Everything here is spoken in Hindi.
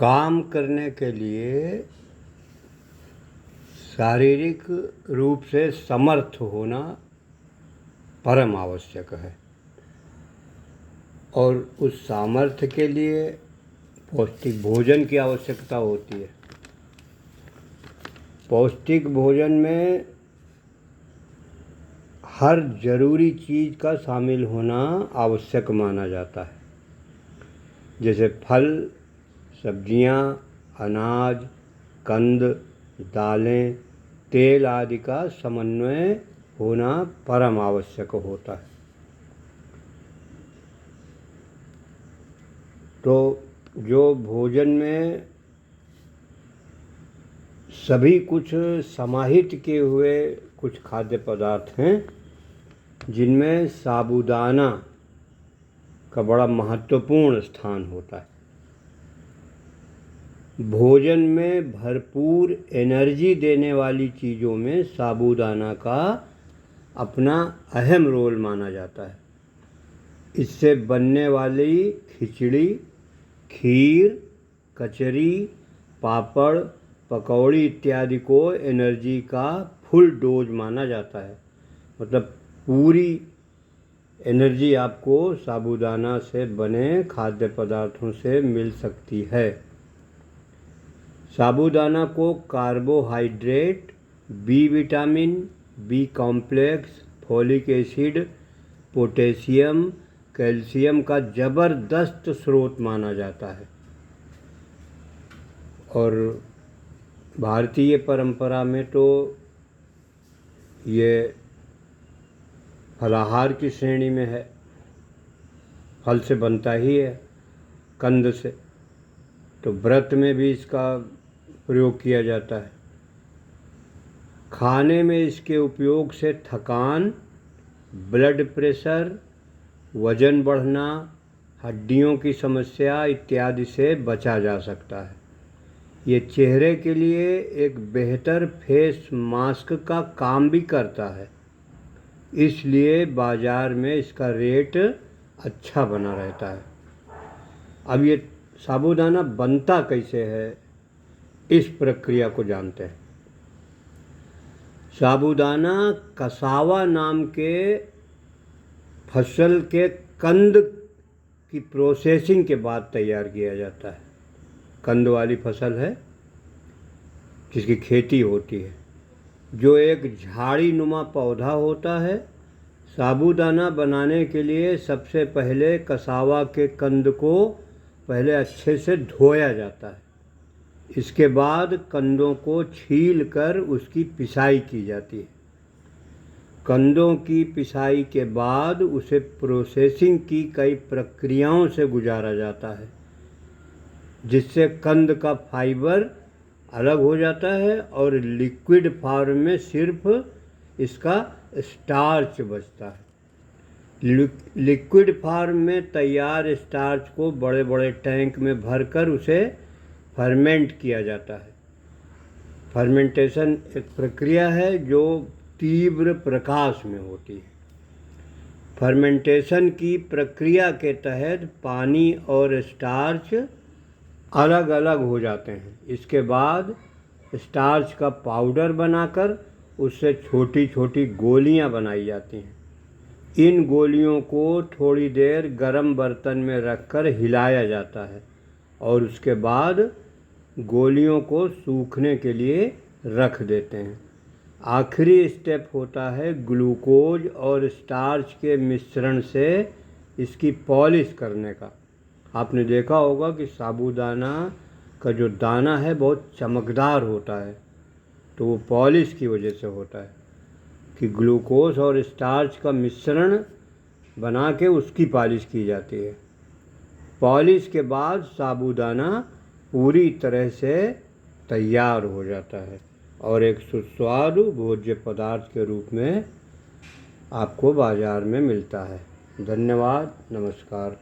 काम करने के लिए शारीरिक रूप से समर्थ होना परम आवश्यक है और उस सामर्थ्य के लिए पौष्टिक भोजन की आवश्यकता होती है। पौष्टिक भोजन में हर ज़रूरी चीज़ का शामिल होना आवश्यक माना जाता है, जैसे फल, सब्जियां, अनाज, कंद, दालें, तेल आदि का समन्वय होना परम आवश्यक होता है। तो जो भोजन में सभी कुछ समाहित किए हुए कुछ खाद्य पदार्थ हैं, जिनमें साबूदाना का बड़ा महत्वपूर्ण स्थान होता है। भोजन में भरपूर एनर्जी देने वाली चीज़ों में साबूदाना का अपना अहम रोल माना जाता है। इससे बनने वाली खिचड़ी, खीर, कचरी, पापड़, पकौड़ी इत्यादि को एनर्जी का फुल डोज माना जाता है। मतलब पूरी एनर्जी आपको साबूदाना से बने खाद्य पदार्थों से मिल सकती है। साबूदाना को carbohydrate, B vitamin, B complex, folic acid, potassium, calcium का ज़बरदस्त स्रोत माना जाता है। और भारतीय परंपरा में तो ये फलाहार की श्रेणी में है। फल से बनता ही है, कंद से, तो व्रत में भी इसका प्रयोग किया जाता है। खाने में इसके उपयोग से थकान, ब्लड प्रेशर, वज़न बढ़ना, हड्डियों की समस्या इत्यादि से बचा जा सकता है। ये चेहरे के लिए एक बेहतर फेस मास्क का काम भी करता है, इसलिए बाज़ार में इसका रेट अच्छा बना रहता है। अब ये साबूदाना बनता कैसे है, इस प्रक्रिया को जानते हैं। साबूदाना कसावा नाम के फसल के कंद की प्रोसेसिंग के बाद तैयार किया जाता है। कंद वाली फसल है जिसकी खेती होती है, जो एक झाड़ी नुमा पौधा होता है। साबूदाना बनाने के लिए सबसे पहले कसावा के कंद को पहले अच्छे से धोया जाता है। इसके बाद कंदों को छील कर उसकी पिसाई की जाती है। कंदों की पिसाई के बाद उसे प्रोसेसिंग की कई प्रक्रियाओं से गुजारा जाता है, जिससे कंद का फाइबर अलग हो जाता है और लिक्विड फॉर्म में सिर्फ इसका स्टार्च बचता है। लिक्विड फॉर्म में तैयार स्टार्च को बड़े बड़े टैंक में भरकर उसे फर्मेंट किया जाता है। फर्मेंटेशन एक प्रक्रिया है जो तीव्र प्रकाश में होती है। फर्मेंटेशन की प्रक्रिया के तहत पानी और स्टार्च अलग अलग हो जाते हैं। इसके बाद स्टार्च का पाउडर बनाकर उससे छोटी छोटी गोलियां बनाई जाती हैं। इन गोलियों को थोड़ी देर गर्म बर्तन में रखकर हिलाया जाता है और उसके बाद गोलियों को सूखने के लिए रख देते हैं। आखिरी स्टेप होता है ग्लूकोज और स्टार्च के मिश्रण से इसकी पॉलिश करने का। आपने देखा होगा कि साबूदाना का जो दाना है बहुत चमकदार होता है, तो वो पॉलिश की वजह से होता है कि ग्लूकोज और स्टार्च का मिश्रण बना के उसकी पॉलिश की जाती है। पॉलिश के बाद साबूदाना पूरी तरह से तैयार हो जाता है और एक सुस्वादु भोज्य पदार्थ के रूप में आपको बाज़ार में मिलता है। धन्यवाद, नमस्कार।